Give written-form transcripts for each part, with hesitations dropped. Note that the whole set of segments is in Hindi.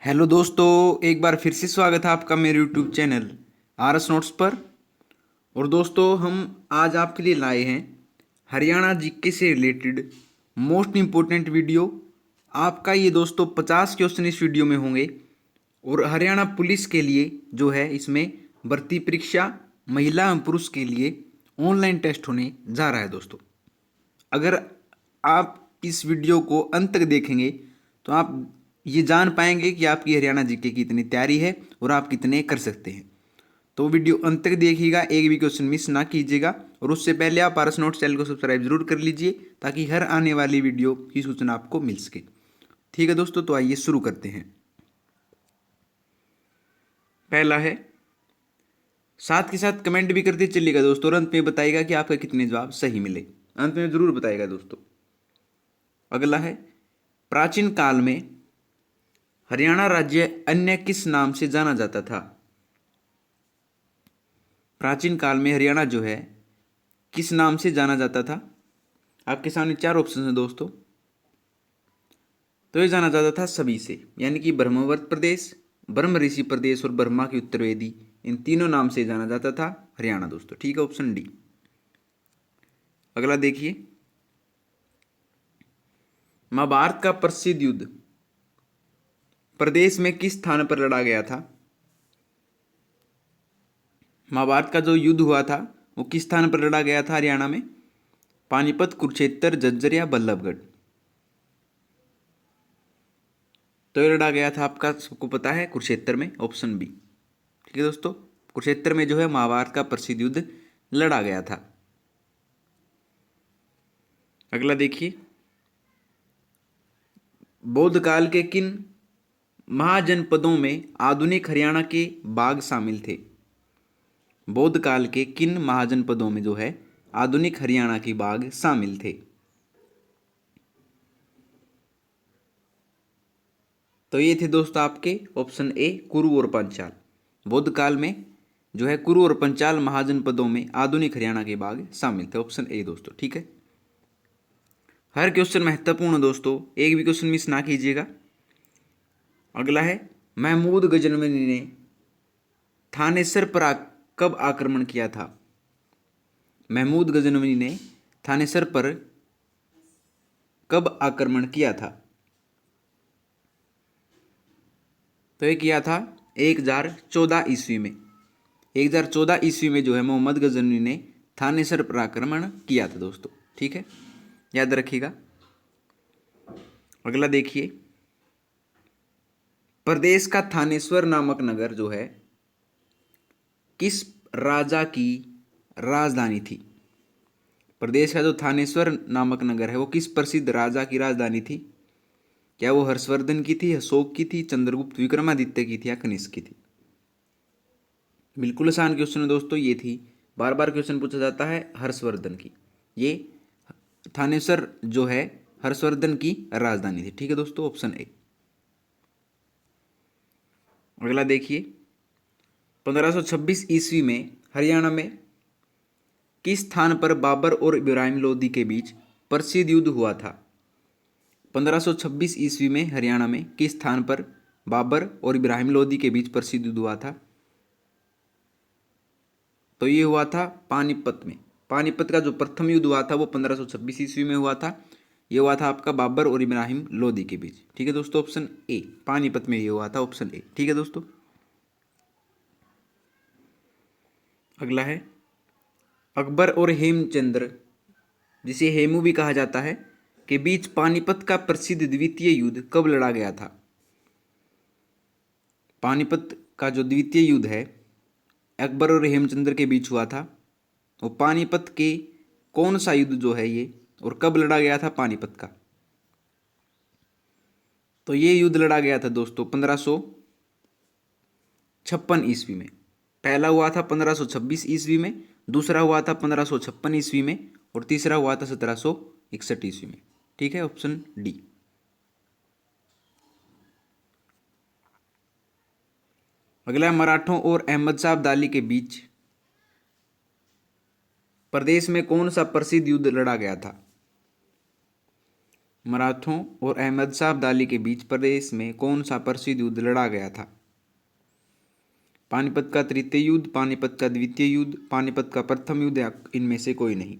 हेलो दोस्तों, एक बार फिर से स्वागत है आपका मेरे YouTube channel R S notes पर। और दोस्तों, हम आज आपके लिए लाए हैं हरियाणा जीके से रिलेटेड मोस्ट इम्पोर्टेंट वीडियो। आपका ये दोस्तों 50 क्वेश्चन इस वीडियो में होंगे। और हरियाणा पुलिस के लिए जो है इसमें भर्ती परीक्षा महिला एवं पुरुष के लिए ऑनलाइन टेस्ट होने जा रहा है दोस्तों। अगर आप इस वीडियो को अंत तक देखेंगे तो आप ये जान पाएंगे कि आपकी हरियाणा जीके की कितनी तैयारी है और आप कितने कर सकते हैं। तो वीडियो अंत तक देखिएगा, एक भी क्वेश्चन मिस ना कीजिएगा। और उससे पहले आप पारस नोट्स चैनल को सब्सक्राइब जरूर कर लीजिए ताकि हर आने वाली वीडियो की सूचना आपको मिल सके। ठीक है दोस्तों, तो आइए शुरू करते हैं। पहला है, साथ के साथ कमेंट भी करते चलिएगा दोस्तों, और अंत में बताइएगा कि आपका कितने जवाब सही मिले। अंत में जरूर बताइएगा दोस्तों। अगला है, प्राचीन काल में हरियाणा राज्य अन्य किस नाम से जाना जाता था? प्राचीन काल में हरियाणा जो है किस नाम से जाना जाता था? आपके सामने चार ऑप्शन हैं दोस्तों। तो ये जाना जाता था सभी से, यानी कि ब्रह्मवर्त प्रदेश, ब्रह्म ऋषि प्रदेश और ब्रह्मा की उत्तरवेदी, इन तीनों नाम से जाना जाता था हरियाणा दोस्तों। ठीक है, ऑप्शन डी। अगला देखिए, महाभारत का प्रसिद्ध युद्ध प्रदेश में किस स्थान पर लड़ा गया था? महाभारत का जो युद्ध हुआ था वो किस स्थान पर लड़ा गया था हरियाणा में? पानीपत, कुरुक्षेत्र, झज्जर या बल्लभगढ़? तो ये लड़ा गया था, आपका सबको पता है, कुरुक्षेत्र में, ऑप्शन बी। ठीक है दोस्तों, कुरुक्षेत्र में जो है महाभारत का प्रसिद्ध युद्ध लड़ा गया था। अगला देखिए, बौद्ध काल के किन महाजनपदों में आधुनिक हरियाणा के बाग शामिल थे? बौद्ध काल के किन महाजनपदों में जो है आधुनिक हरियाणा के बाग शामिल थे? तो ये थे दोस्तों आपके ऑप्शन ए, कुरु और पंचाल। बौद्ध काल में जो है कुरु और पंचाल महाजनपदों में आधुनिक हरियाणा के बाग शामिल थे, ऑप्शन ए दोस्तों। ठीक है, हर क्वेश्चन महत्वपूर्ण दोस्तों, एक भी क्वेश्चन मिस ना कीजिएगा। अगला है, महमूद गजनवी ने थानेसर पर कब आक्रमण किया था? महमूद गजनवी ने थानेसर पर कब आक्रमण किया था? तो ये किया था 1014 ईस्वी में। 1014 ईस्वी में जो है मोहम्मद गजनवी ने थानेसर पर आक्रमण किया था दोस्तों। ठीक है, याद रखिएगा। अगला देखिए, प्रदेश का थानेश्वर नामक नगर जो है किस राजा की राजधानी थी? प्रदेश का जो थानेश्वर नामक नगर है वो किस प्रसिद्ध राजा की राजधानी थी? क्या वो हर्षवर्धन की थी, अशोक की थी, चंद्रगुप्त विक्रमादित्य की थी या कनिष्क की थी? बिल्कुल आसान क्वेश्चन है दोस्तों, ये थी, बार बार क्वेश्चन पूछा जाता है, हर्षवर्धन की। ये थानेश्वर जो है हर्षवर्धन की राजधानी थी। ठीक है दोस्तों, ऑप्शन ए। अगला देखिए, 1526 ईस्वी में हरियाणा में किस स्थान पर बाबर और इब्राहिम लोदी के बीच प्रसिद्ध युद्ध हुआ था? 1526 ईस्वी में हरियाणा में किस स्थान पर बाबर और इब्राहिम लोदी के बीच प्रसिद्ध युद्ध हुआ था? तो ये हुआ था पानीपत में। पानीपत का जो प्रथम युद्ध हुआ था वो 1526 ईस्वी में हुआ था। ये हुआ था आपका बाबर और इब्राहिम लोदी के बीच। ठीक है दोस्तों, ऑप्शन ए, पानीपत में ये हुआ था, ऑप्शन ए। ठीक है दोस्तों, अगला है, अकबर और हेमचंद्र, जिसे हेमू भी कहा जाता है, के बीच पानीपत का प्रसिद्ध द्वितीय युद्ध कब लड़ा गया था? पानीपत का जो द्वितीय युद्ध है अकबर और हेमचंद्र के बीच हुआ था। और पानीपत के कौन सा युद्ध जो है ये, और कब लड़ा गया था पानीपत का? तो ये युद्ध लड़ा गया था दोस्तों 1556 ईस्वी में। पहला हुआ था 1526 ईस्वी में, दूसरा हुआ था 1556 ईस्वी में, और तीसरा हुआ था 1761 ईस्वी में। ठीक है, ऑप्शन डी। अगला, मराठों और अहमद शाह अब्दाली के बीच प्रदेश में कौन सा प्रसिद्ध युद्ध लड़ा गया था? मराठों और अहमद शाह अब्दाली के बीच प्रदेश में कौन सा प्रसिद्ध युद्ध लड़ा गया था? पानीपत का तृतीय युद्ध, पानीपत का द्वितीय युद्ध, पानीपत का प्रथम युद्ध या इनमें से कोई नहीं?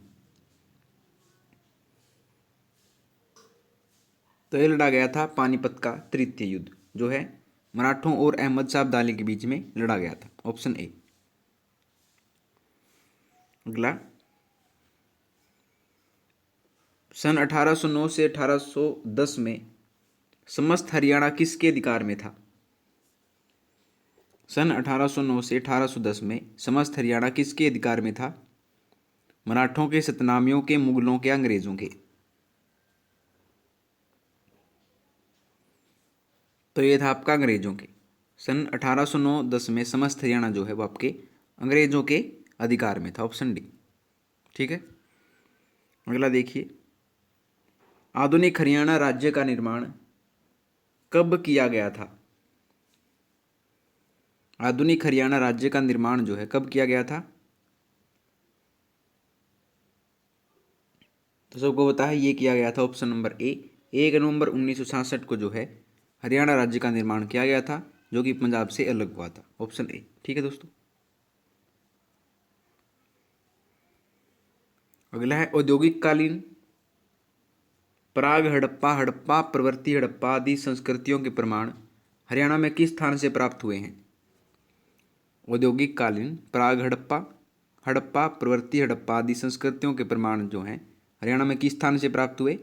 तो ये लड़ा गया था पानीपत का तृतीय युद्ध, जो है मराठों और अहमद शाह अब्दाली के बीच में लड़ा गया था। Option A. अगला, सन 1809 से 1810 में समस्त हरियाणा किसके अधिकार में था? सन 1809 से 1810 में समस्त हरियाणा किसके अधिकार में था? मराठों के, सतनामियों के, मुगलों के, अंग्रेजों के? तो ये था आपका अंग्रेजों के। सन 1809-10 में समस्त हरियाणा जो है वो आपके अंग्रेजों के अधिकार में था। Option D. ठीक है। अगला देखिए, आधुनिक हरियाणा राज्य का निर्माण कब किया गया था? आधुनिक हरियाणा राज्य का निर्माण जो है कब किया गया था? तो सबको पता है ये किया गया था। ऑप्शन नंबर ए, 1 नवंबर 1966 को जो है हरियाणा राज्य का निर्माण किया गया था, जो कि पंजाब से अलग हुआ था। Option A. ठीक है दोस्तों। अगला है, औद्योगिक कालीन प्राग हड़प्पा, हड़प्पा प्रवृत्ति, हड़प्पा आदि संस्कृतियों के प्रमाण हरियाणा में किस स्थान से प्राप्त हुए हैं? औद्योगिक कालीन प्राग हड़प्पा, हड़प्पा प्रवृत्ति, हड़प्पा आदि संस्कृतियों के प्रमाण जो हैं हरियाणा में किस स्थान से प्राप्त हुए?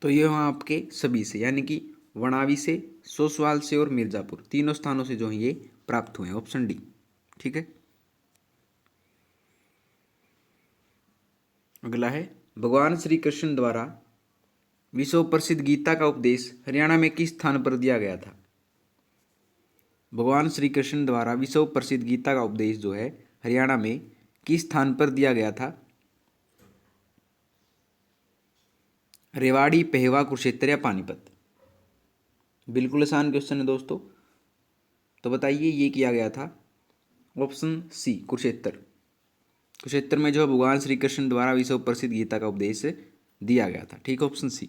तो ये वहाँ आपके सभी से, यानी कि वनावी से, सोसवाल से और मिर्जापुर, तीनों स्थानों से जो है ये प्राप्त हुए हैं। Option D. ठीक है। अगला है, भगवान श्री कृष्ण द्वारा विश्व प्रसिद्ध गीता का उपदेश हरियाणा में किस स्थान पर दिया गया था? भगवान श्री कृष्ण द्वारा विश्व प्रसिद्ध गीता का उपदेश जो है हरियाणा में किस स्थान पर दिया गया था? रेवाड़ी, पेहवा, कुरुक्षेत्र या पानीपत? बिल्कुल आसान क्वेश्चन है दोस्तों। तो बताइए ये किया गया था। Option C, Kurukshetra. कुरुक्षेत्र में जो भगवान श्री कृष्ण द्वारा विश्व प्रसिद्ध गीता का उपदेश दिया गया था। ठीक, ऑप्शन सी।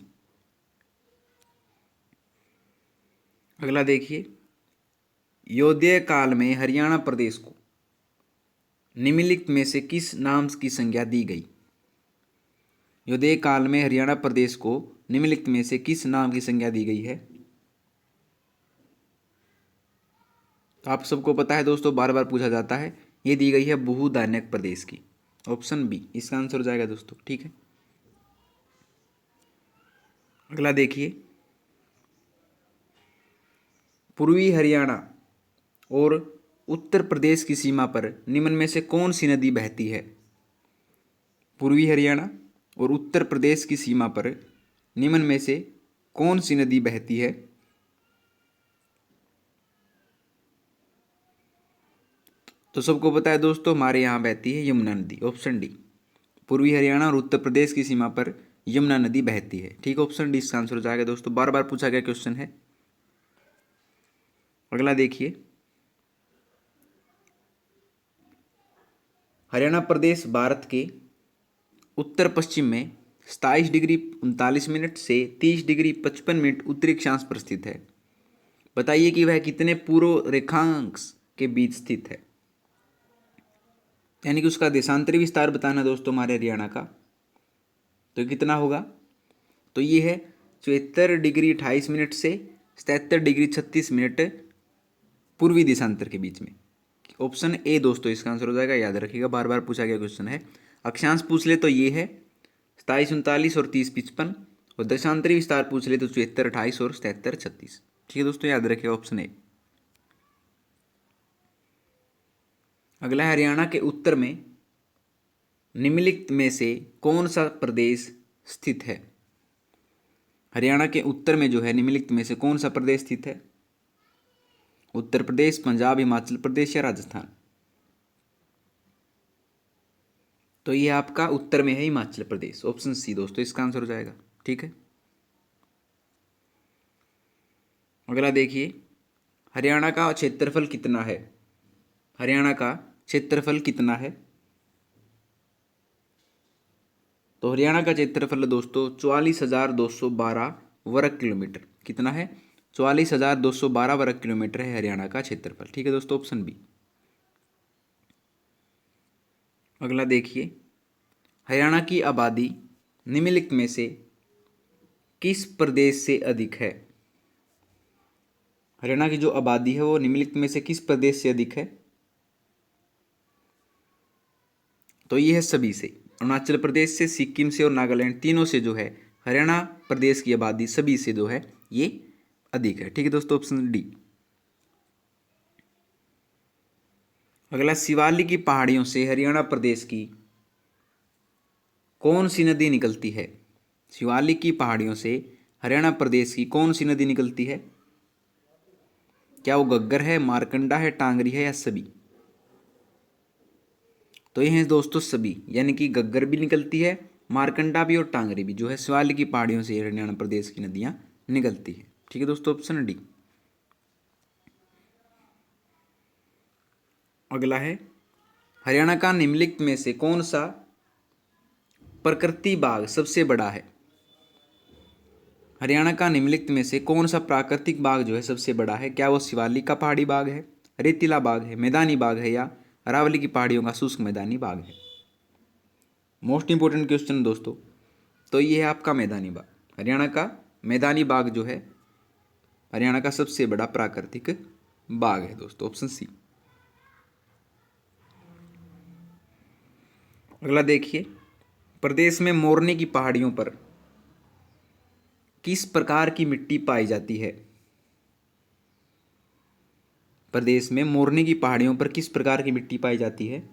अगला देखिए, योध्य काल में हरियाणा प्रदेश को निम्नलिखित में से किस नाम की संज्ञा दी गई? योध्य काल में हरियाणा प्रदेश को निम्नलिखित में से किस नाम की संज्ञा दी गई है? तो आप सबको पता है दोस्तों, बार बार पूछा जाता है, ये दी गई है बहुधान्यक प्रदेश की। ऑप्शन बी इसका आंसर हो जाएगा दोस्तों। ठीक है। अगला देखिए, पूर्वी हरियाणा और उत्तर प्रदेश की सीमा पर निम्न में से कौन सी नदी बहती है? पूर्वी हरियाणा और उत्तर प्रदेश की सीमा पर निम्न में से कौन सी नदी बहती है? तो सबको पता है दोस्तों, हमारे यहाँ बहती है यमुना नदी। Option D. पूर्वी हरियाणा और उत्तर प्रदेश की सीमा पर यमुना नदी बहती है। ठीक, ऑप्शन डी इसका आंसर हो जाएगा दोस्तों। बार बार पूछा गया क्वेश्चन है। अगला देखिए, हरियाणा प्रदेश भारत के उत्तर पश्चिम में 27 डिग्री 39 मिनट से 30 डिग्री 55 मिनट उत्तरी अक्षांश पर स्थित है। बताइए कि वह कितने पूर्व रेखांश के बीच स्थित है? यानी कि उसका देशांतरी विस्तार बताना दोस्तों हमारे हरियाणा का। तो कितना होगा? तो ये है 74 डिग्री 28 मिनट से 77 डिग्री 36 मिनट पूर्वी देशांतर के बीच में। ऑप्शन ए दोस्तों इसका आंसर हो जाएगा। याद रखिएगा, बार बार पूछा गया क्वेश्चन है। अक्षांश पूछ ले तो ये है 27 39 और 30 55, और देशांतरी विस्तार पूछ ले तो 74 28 और 77 36। ठीक है दोस्तों, याद रखिएगा ऑप्शन ए। अगला है, हरियाणा के उत्तर में निम्नलिखित में से कौन सा प्रदेश स्थित है? हरियाणा के उत्तर में जो है निम्नलिखित में से कौन सा प्रदेश स्थित है? उत्तर प्रदेश, पंजाब, हिमाचल प्रदेश या राजस्थान? तो ये आपका उत्तर में है हिमाचल प्रदेश। ऑप्शन सी दोस्तों इसका आंसर हो जाएगा। ठीक है। अगला देखिए, हरियाणा का क्षेत्रफल कितना है? हरियाणा का क्षेत्रफल कितना है? तो हरियाणा का क्षेत्रफल दोस्तों 44,212 वर्ग किलोमीटर। कितना है? 44,212 वर्ग किलोमीटर है हरियाणा का क्षेत्रफल। ठीक है दोस्तों, ऑप्शन बी। अगला देखिए, हरियाणा की आबादी निम्नलिखित में से किस प्रदेश से अधिक है? हरियाणा की जो आबादी है वो निम्नलिखित में से किस प्रदेश से अधिक है? तो ये है सभी से, अरुणाचल प्रदेश से, सिक्किम से और नागालैंड, तीनों से जो है हरियाणा प्रदेश की आबादी सभी से जो है ये अधिक है। ठीक है दोस्तों, ऑप्शन डी। अगला, शिवालिक की पहाड़ियों से हरियाणा प्रदेश की कौन सी नदी निकलती है? शिवालिक की पहाड़ियों से हरियाणा प्रदेश की कौन सी नदी निकलती है? क्या वो घग्गर है, मारकंडा है, टांगरी है या सभी? तो ये हैं दोस्तों सभी, यानी कि घग्गर भी निकलती है, मारकंडा भी और टांगरी भी जो है शिवालिक की पहाड़ियों से हरियाणा प्रदेश की नदियां निकलती है। ठीक है दोस्तों, ऑप्शन डी। अगला है, हरियाणा का निम्नलिखित में से कौन सा प्रकृति बाग सबसे बड़ा है? हरियाणा का निम्नलिखित में से कौन सा प्राकृतिक बाग जो है सबसे बड़ा है? क्या वो शिवालिक का पहाड़ी बाग है, रेतीला बाग है, मैदानी बाग है या अरावली की पहाड़ियों का शुष्क मैदानी बाग है? मोस्ट इंपोर्टेंट क्वेश्चन दोस्तों। तो ये है आपका मैदानी बाग। हरियाणा का मैदानी बाग जो है हरियाणा का सबसे बड़ा प्राकृतिक बाग है दोस्तों, ऑप्शन सी। अगला देखिए, प्रदेश में मोरनी की पहाड़ियों पर किस प्रकार की मिट्टी पाई जाती है? प्रदेश में मोरनी की पहाड़ियों पर किस प्रकार की मिट्टी पाई जाती है?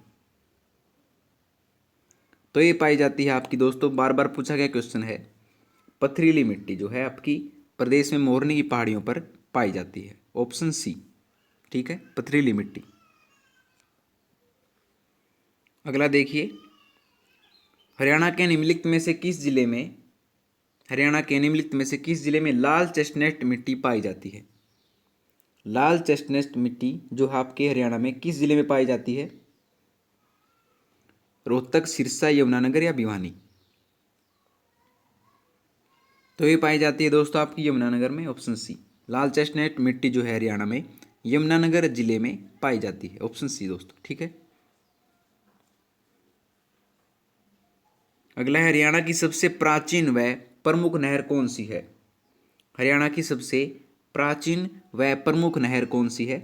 तो ये पाई जाती है आपकी दोस्तों, बार बार पूछा गया क्वेश्चन है, पथरीली मिट्टी जो है आपकी प्रदेश में मोरनी की पहाड़ियों पर पाई जाती है, ऑप्शन सी। ठीक है, पथरीली मिट्टी। अगला देखिए, हरियाणा के निम्नलिखित में से किस जिले में लाल चेस्टनट मिट्टी पाई जाती है? लाल चेस्टनट मिट्टी जो आपके हरियाणा में किस जिले में पाई जाती है? रोहतक, सिरसा, यमुनानगर या भिवानी? तो ये पाई जाती है दोस्तों आपकी यमुनानगर में, ऑप्शन सी। लाल चेस्टनट मिट्टी जो है हरियाणा में यमुनानगर जिले में पाई जाती है, ऑप्शन सी दोस्तों। ठीक है, अगला है, हरियाणा की सबसे प्राचीन व प्रमुख नहर कौन सी है? हरियाणा की सबसे प्राचीन व प्रमुख नहर कौन सी है?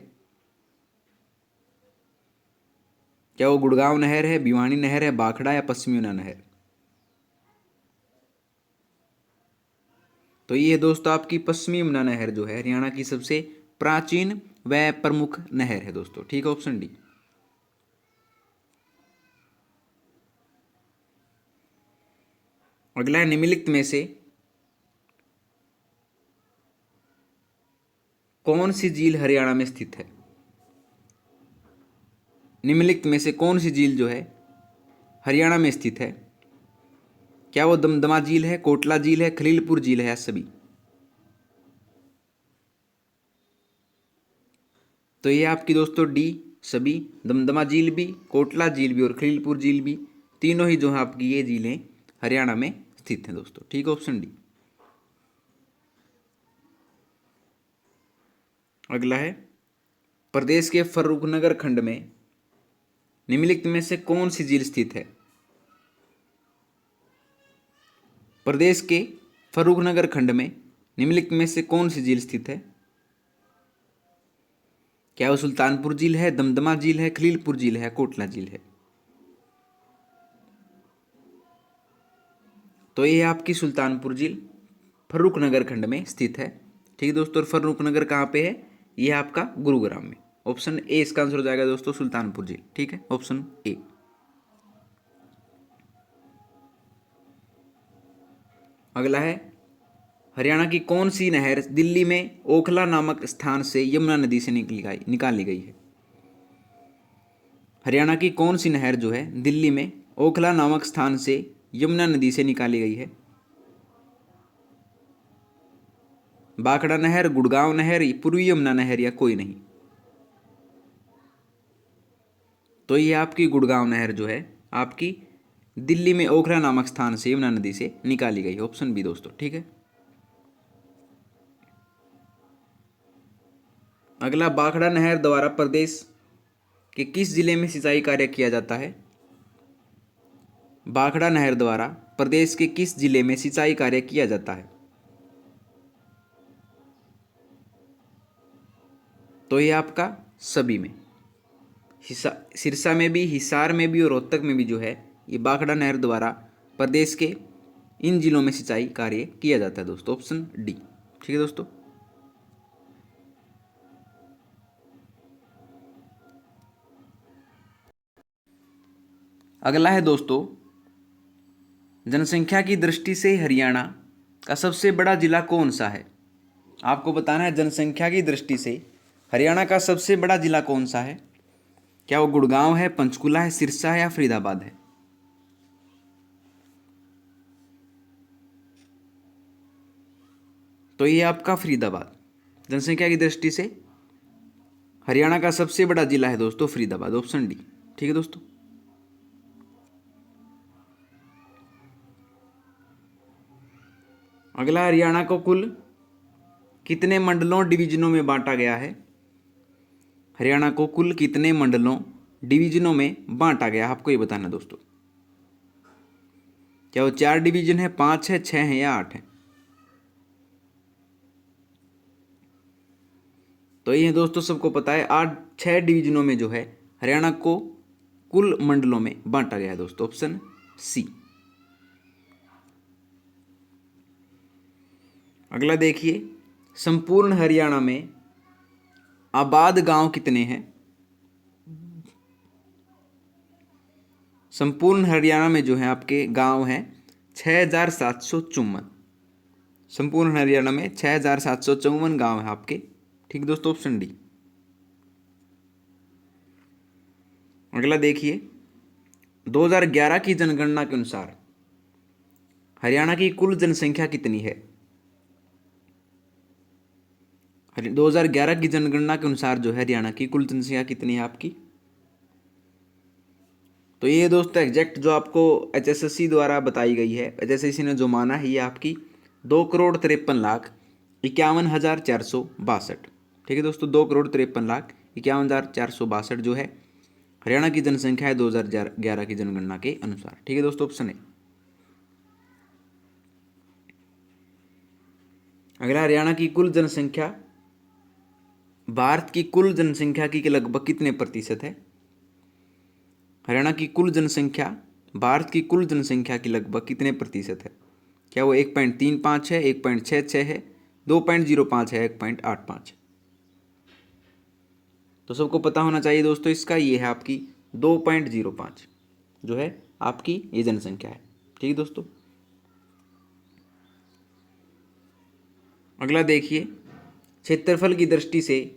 क्या वो गुड़गांव नहर है, भिवानी नहर है, भाखड़ा या पश्चिमी यमुना नहर? तो ये दोस्तों आपकी पश्चिमी यमुना नहर जो है हरियाणा की सबसे प्राचीन व प्रमुख नहर है दोस्तों। ठीक है, ऑप्शन डी। अगला है, निम्नलिखित में से कौन सी झील हरियाणा में स्थित है? निम्नलिखित में से कौन सी झील जो है हरियाणा में स्थित है? क्या वो दमदमा झील है, कोटला झील है, खलीलपुर झील है या सभी? तो ये आपकी दोस्तों डी, सभी। दमदमा झील भी, कोटला झील भी और खलीलपुर झील भी, तीनों ही जो है आपकी ये झीलें हरियाणा में स्थित हैं दोस्तों। ठीक है, ऑप्शन डी। अगला है, प्रदेश के फर्रुखनगर खंड में निम्नलिखित में से कौन सी झील स्थित है? प्रदेश के फर्रुखनगर खंड में निम्नलिखित में से कौन सी झील स्थित है? क्या वो सुल्तानपुर झील है, दमदमा झील है, खलीलपुर झील है, कोटला झील है? तो ये आपकी सुल्तानपुर झील फर्रुखनगर खंड में स्थित है। ठीक है दोस्तों, और फर्रुखनगर कहाँ पे है? ये आपका गुरुग्राम में, ऑप्शन ए इसका आंसर हो जाएगा दोस्तों, सुल्तानपुर झील। ठीक है, ऑप्शन ए। अगला है, हरियाणा की कौन सी नहर दिल्ली में ओखला नामक स्थान से यमुना नदी से निकाली गई है? हरियाणा की कौन सी नहर जो है दिल्ली में ओखला नामक स्थान से यमुना नदी से निकाली गई है? भाखड़ा नहर, गुड़गांव नहर, पूर्वी यमुना नहर या कोई नहीं? तो ये आपकी गुड़गांव नहर जो है आपकी दिल्ली में ओखला नामक स्थान से यमुना नदी से निकाली गई। ऑप्शन बी दोस्तों, ठीक है। अगला, भाखड़ा नहर द्वारा प्रदेश के किस जिले में सिंचाई कार्य किया जाता है? भाखड़ा नहर द्वारा प्रदेश के किस जिले में सिंचाई कार्य किया जाता है? तो ये आपका सभी में, सिरसा में भी, हिसार में भी और रोहतक में भी जो है ये भाखड़ा नहर द्वारा प्रदेश के इन जिलों में सिंचाई कार्य किया जाता है दोस्तों। ऑप्शन डी, ठीक है दोस्तों। अगला है दोस्तों, जनसंख्या की दृष्टि से हरियाणा का सबसे बड़ा जिला कौन सा है? आपको बताना है जनसंख्या की दृष्टि से हरियाणा का सबसे बड़ा जिला कौन सा है। क्या वो गुड़गांव है, पंचकुला है, सिरसा है या फरीदाबाद है? तो ये आपका फरीदाबाद, जनसंख्या की दृष्टि से हरियाणा का सबसे बड़ा जिला है दोस्तों फरीदाबाद। ऑप्शन डी, ठीक है दोस्तों। अगला, हरियाणा को कुल कितने मंडलों डिवीजनों में बांटा गया है? हरियाणा को कुल कितने मंडलों डिवीजनों में बांटा गया, आपको ये बताना दोस्तों। क्या वो 4 डिवीजन है, 5 है, 6 है या 8 है? तो ये दोस्तों सबको पता है 6 डिवीजनों में जो है हरियाणा को कुल मंडलों में बांटा गया है दोस्तों। Option C. अगला देखिए, संपूर्ण हरियाणा में आबाद गांव कितने हैं? संपूर्ण हरियाणा में जो है आपके गांव हैं 6754। संपूर्ण हरियाणा में 6754 गांव है आपके, ठीक दोस्तों। Option D. अगला देखिए, 2011 की जनगणना के अनुसार हरियाणा की कुल जनसंख्या कितनी है? 2011 की जनगणना के अनुसार जो है हरियाणा की कुल जनसंख्या कितनी है आपकी? तो ये दोस्तों एग्जैक्ट जो आपको HSSC द्वारा बताई गई है, HSSC ने जो माना है, ये आपकी 2,53,51,462। ठीक है दोस्तों, 2,53,51,462 जो है हरियाणा की जनसंख्या है 2011 की जनगणना के अनुसार। ठीक है दोस्तों, ऑप्शन है। अगला, हरियाणा की कुल जनसंख्या भारत की कुल जनसंख्या की लगभग कितने प्रतिशत है? हरियाणा की कुल जनसंख्या भारत की कुल जनसंख्या की लगभग कितने प्रतिशत है? क्या वो 1.35 है, 1.66 है, 2.05 है, 1.85? तो सबको पता होना चाहिए दोस्तों इसका, ये है आपकी 2.05 जो है आपकी ये जनसंख्या है। ठीक है दोस्तों। अगला देखिए, क्षेत्रफल की दृष्टि से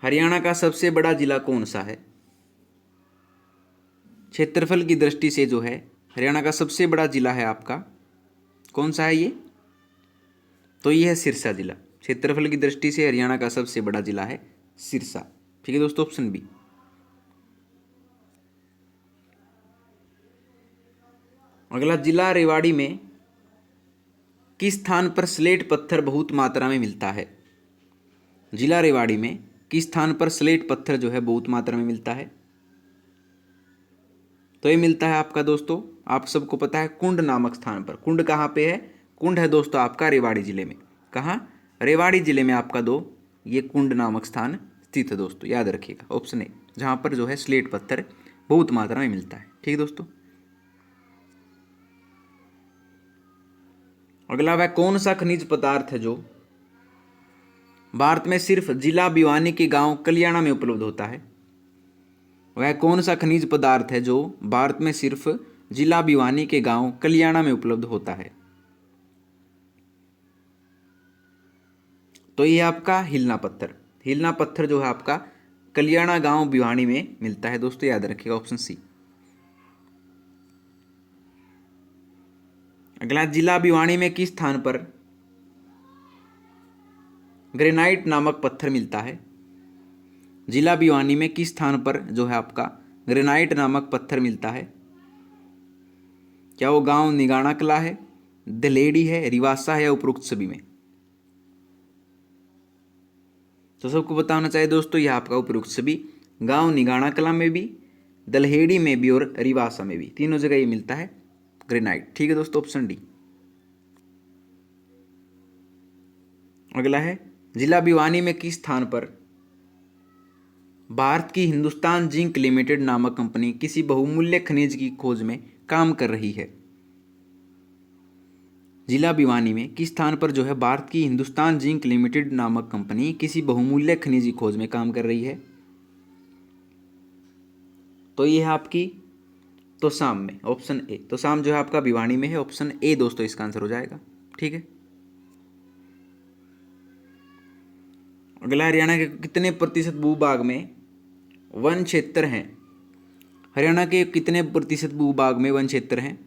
हरियाणा का सबसे बड़ा जिला कौन सा है? क्षेत्रफल की दृष्टि से जो है हरियाणा का सबसे बड़ा जिला है आपका, कौन सा है ये? तो ये है सिरसा जिला। क्षेत्रफल की दृष्टि से हरियाणा का सबसे बड़ा जिला है सिरसा। ठीक है दोस्तों, ऑप्शन बी। अगला, जिला रेवाड़ी में किस स्थान पर स्लेट पत्थर बहुत मात्रा में मिलता है? जिला रेवाड़ी में किस स्थान पर स्लेट पत्थर जो है बहुत मात्रा में मिलता है? तो ये मिलता है आपका दोस्तों, आप सबको पता है, कुंड नामक स्थान पर। कुंड कहाँ पे है? कुंड है दोस्तों आपका रेवाड़ी जिले में। कहाँ? रेवाड़ी जिले में आपका ये कुंड नामक स्थान स्थित है दोस्तों, याद रखिएगा। ऑप्शन ए, जहाँ पर जो है स्लेट पत्थर बहुत मात्रा में मिलता है। ठीक है दोस्तों। अगला, वह कौन सा खनिज पदार्थ है जो भारत में सिर्फ जिला भिवानी के गांव कलियाणा में उपलब्ध होता है? वह कौन सा खनिज पदार्थ है जो भारत में सिर्फ जिला भिवानी के गांव कलियाणा में उपलब्ध होता है? तो ये आपका हिलना पत्थर। हिलना पत्थर जो है आपका कलियाणा गांव भिवानी में मिलता है दोस्तों, याद रखिएगा। Option C. अगला, जिला भिवानी में किस स्थान पर ग्रेनाइट नामक पत्थर मिलता है? जिला भिवानी में किस स्थान पर जो है आपका ग्रेनाइट नामक पत्थर मिलता है? क्या वो गांव निगाना कला है, दलेड़ी है, रिवासा है या उपरोक्त सभी में? तो सबको पता होना चाहिए दोस्तों, यह आपका उपरोक्त सभी, गांव निगाना कला में भी, दलहेड़ी में भी और रिवासा में भी, तीनों जगह ये मिलता है ग्रेनाइट। ठीक है दोस्तों, ऑप्शन डी। अगला है, जिला भिवानी में किस स्थान पर भारत की हिंदुस्तान जिंक लिमिटेड नामक कंपनी किसी बहुमूल्य खनिज की खोज में काम कर रही है? जिला भिवानी में किस स्थान पर जो है भारत की हिंदुस्तान जिंक लिमिटेड नामक कंपनी किसी बहुमूल्य खनिज की खोज में काम कर रही है? तो ये है आपकी तोसाम में, ऑप्शन ए। तोसाम जो है आपका भिवानी में है, ऑप्शन ए दोस्तों इसका आंसर हो जाएगा। ठीक है। अगला, हरियाणा के कितने प्रतिशत भूभाग में वन क्षेत्र हैं? हरियाणा के कितने प्रतिशत भूभाग में वन क्षेत्र हैं?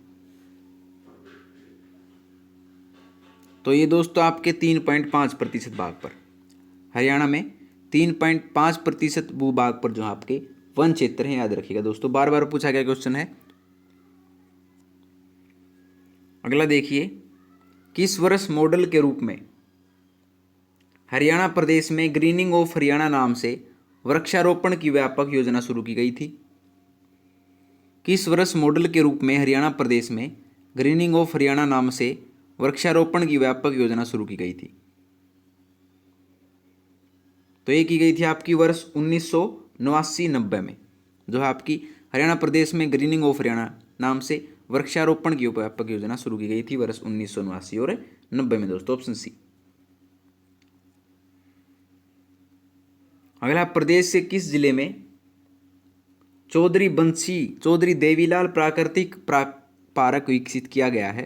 तो ये दोस्तों आपके 3.5% भाग पर, हरियाणा में 3.5% भूभाग पर जो आपके वन क्षेत्र हैं, याद रखिएगा दोस्तों, बार बार पूछा गया क्वेश्चन है। अगला देखिए, किस वर्ष मॉडल के रूप में हरियाणा प्रदेश में ग्रीनिंग ऑफ हरियाणा नाम से वृक्षारोपण की व्यापक योजना शुरू की गई थी? किस वर्ष मॉडल के रूप में हरियाणा प्रदेश में ग्रीनिंग ऑफ हरियाणा नाम से वृक्षारोपण की व्यापक योजना शुरू की गई थी? तो ये की गई थी आपकी वर्ष 1989-90 में, जो है आपकी हरियाणा प्रदेश में ग्रीनिंग ऑफ हरियाणा नाम से वृक्षारोपण की व्यापक योजना शुरू की गई थी वर्ष 1989 और 90 में दोस्तों, ऑप्शन सी। अगला, प्रदेश से किस जिले में चौधरी देवीलाल प्राकृतिक पार्क विकसित किया गया है?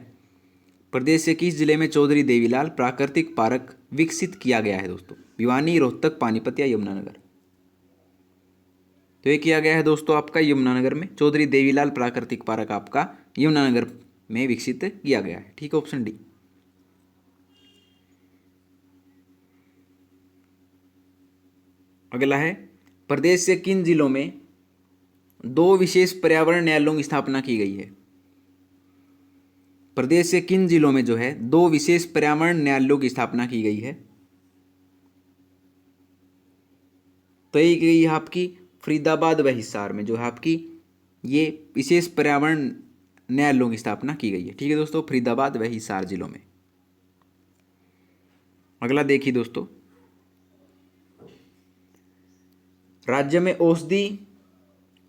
प्रदेश से किस जिले में चौधरी देवीलाल प्राकृतिक पार्क विकसित किया गया है दोस्तों? भिवानी, रोहतक, पानीपत या यमुनानगर? तो ये किया गया है दोस्तों आपका यमुनानगर में, चौधरी देवीलाल प्राकृतिक पार्क आपका यमुनानगर में विकसित किया गया है। ठीक है, ऑप्शन डी। अगला है, प्रदेश से किन जिलों में 2 विशेष पर्यावरण न्यायालयों की स्थापना की गई है? प्रदेश से किन जिलों में जो है 2 विशेष पर्यावरण न्यायालयों की स्थापना की गई है? तो ये गई है आपकी फरीदाबाद व हिसार में, जो है आपकी ये विशेष पर्यावरण न्यायालयों की स्थापना की गई है। ठीक है दोस्तों, फरीदाबाद व हिसार जिलों में। अगला देखिए दोस्तों, राज्य में औषधि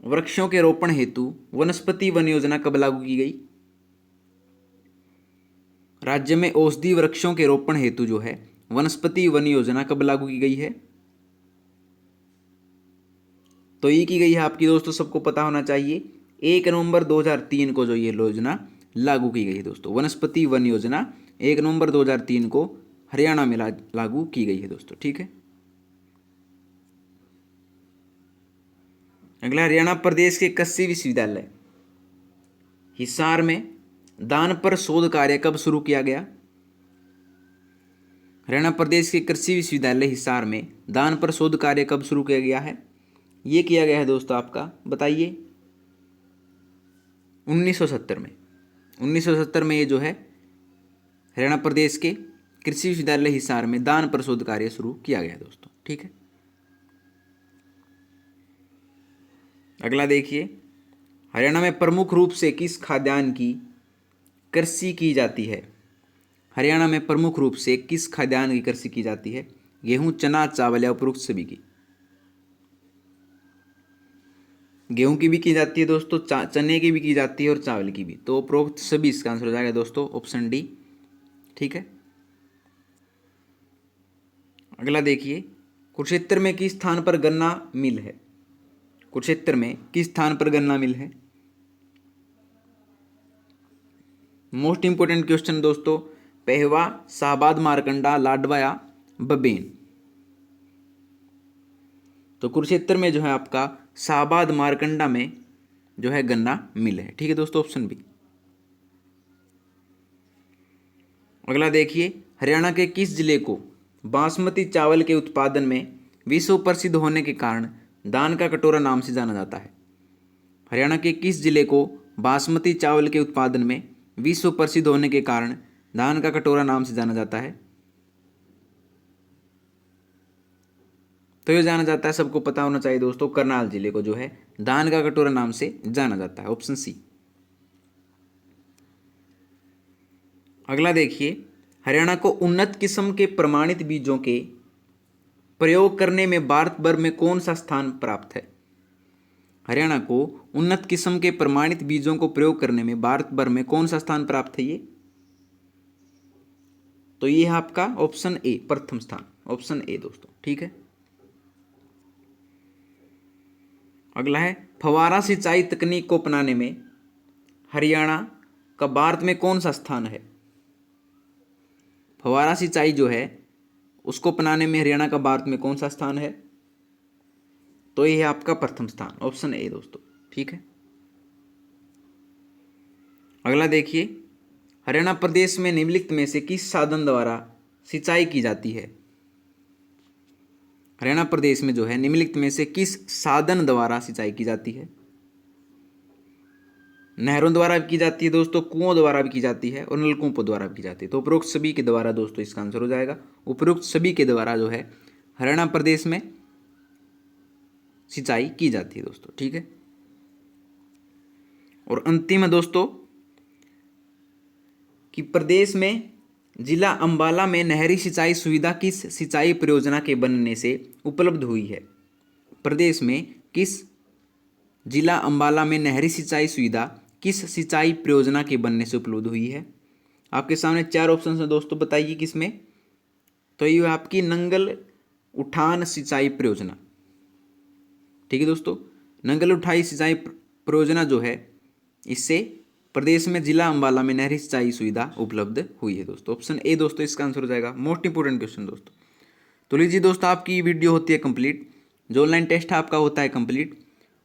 वृक्षों के रोपण हेतु वनस्पति वन योजना कब लागू की गई? राज्य में औषधि वृक्षों के रोपण हेतु जो है वनस्पति वन योजना कब लागू की गई है? तो ये की गई है आपकी दोस्तों, सबको पता होना चाहिए, 1 नवंबर 2003 को जो ये योजना लागू की गई है दोस्तों। वनस्पति वन योजना 1 नवंबर 2003 को हरियाणा में लागू की गई है दोस्तों। ठीक है। अगला, हरियाणा प्रदेश के कृषि विश्वविद्यालय हिसार में दान पर शोध कार्य कब शुरू किया गया? हरियाणा प्रदेश के कृषि विश्वविद्यालय हिसार में दान पर शोध कार्य कब शुरू किया गया है? ये किया गया है दोस्तों आपका, बताइए, 1970 में। 1970 में ये जो है हरियाणा प्रदेश के कृषि विश्वविद्यालय हिसार में दान पर शोध कार्य शुरू किया गया है दोस्तों। ठीक है। अगला देखिए, हरियाणा में प्रमुख रूप से किस खाद्यान्न की कृषि की जाती है? हरियाणा में प्रमुख रूप से किस खाद्यान्न की कृषि की जाती है? गेहूं, चना, चावल या उपरोक्त सभी की? गेहूं की भी की जाती है दोस्तों, चने की भी की जाती है और चावल की भी, तो उपरोक्त सभी इसका आंसर हो जाएगा दोस्तों, ऑप्शन डी। ठीक है। अगला देखिए, कुरुक्षेत्र में किस स्थान पर गन्ना मिल है? कुरुक्षेत्र में किस स्थान पर गन्ना मिल है? मोस्ट इंपोर्टेंट क्वेश्चन दोस्तों, पहवा, शाहबाद, मारकंडा, लाडवा या बबेन? तो कुरुक्षेत्र में जो है आपका शाहबाद मारकंडा में जो है गन्ना मिल है। ठीक है दोस्तों, ऑप्शन बी। अगला देखिए, हरियाणा के किस जिले को बासमती चावल के उत्पादन में विश्व प्रसिद्ध होने के कारण दान का कटोरा नाम से जाना जाता है? हरियाणा के किस जिले को बासमती चावल के उत्पादन में विश्व प्रसिद्ध होने के कारण धान का कटोरा नाम से जाना जाता है? तो ये जाना जाता है, सबको पता होना चाहिए दोस्तों, करनाल जिले को जो है धान का कटोरा नाम से जाना जाता है, ऑप्शन सी। अगला देखिए, हरियाणा को उन्नत किस्म के प्रमाणित बीजों के प्रयोग करने में भारत भर में कौन सा स्थान प्राप्त है? हरियाणा को उन्नत किस्म के प्रमाणित बीजों को प्रयोग करने में भारत भर में कौन सा स्थान प्राप्त है ये? तो ये है आपका ऑप्शन ए, प्रथम स्थान, ऑप्शन ए दोस्तों, ठीक है। अगला है, फव्वारा सिंचाई तकनीक को अपनाने में हरियाणा का भारत में कौन सा स्थान है? फव्वारा सिंचाई जो है उसको अपनाने में हरियाणा का भारत में कौन सा स्थान है? तो ये है आपका प्रथम स्थान, ऑप्शन ए दोस्तों, ठीक है। अगला देखिए, हरियाणा प्रदेश में निम्नलिखित में से किस साधन द्वारा सिंचाई की जाती है? हरियाणा प्रदेश में जो है निम्नलिखित में से किस साधन द्वारा सिंचाई की जाती है? नहरों द्वारा भी की जाती है दोस्तों, कुओं द्वारा भी की जाती है और नलकूपों द्वारा भी की जाती है। तो उपरोक्त सभी के द्वारा दोस्तों इसका आंसर हो जाएगा, उपरोक्त सभी के द्वारा जो है हरियाणा प्रदेश में सिंचाई की जाती है दोस्तों, ठीक है। और अंतिम है दोस्तों कि प्रदेश में जिला अंबाला में नहरी सिंचाई सुविधा किस सिंचाई परियोजना के बनने से उपलब्ध हुई है? प्रदेश में किस जिला अंबाला में नहरी सिंचाई सुविधा किस सिंचाई परियोजना के बनने से उपलब्ध हुई है? आपके सामने 4 ऑप्शन है दोस्तों, बताइए किसमें? तो ये आपकी नंगल उठान सिंचाई परियोजना, ठीक है दोस्तों। नंगल उठाई सिंचाई परियोजना जो है इससे प्रदेश में जिला अंबाला में नहरी सिंचाई सुविधा उपलब्ध हुई है दोस्तों, ऑप्शन ए दोस्तों इसका आंसर हो जाएगा। मोस्ट इंपोर्टेंट क्वेश्चन दोस्तों। तो लीजिए दोस्तों, आपकी वीडियो होती है कंप्लीट, जो ऑनलाइन टेस्ट आपका होता है कंप्लीट,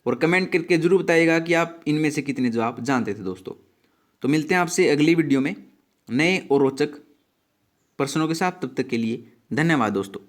और कमेंट करके जरूर बताइएगा कि आप इनमें से कितने जवाब जानते थे दोस्तों। तो मिलते हैं आपसे अगली वीडियो में नए और रोचक प्रश्नों के साथ, तब तक के लिए धन्यवाद दोस्तों।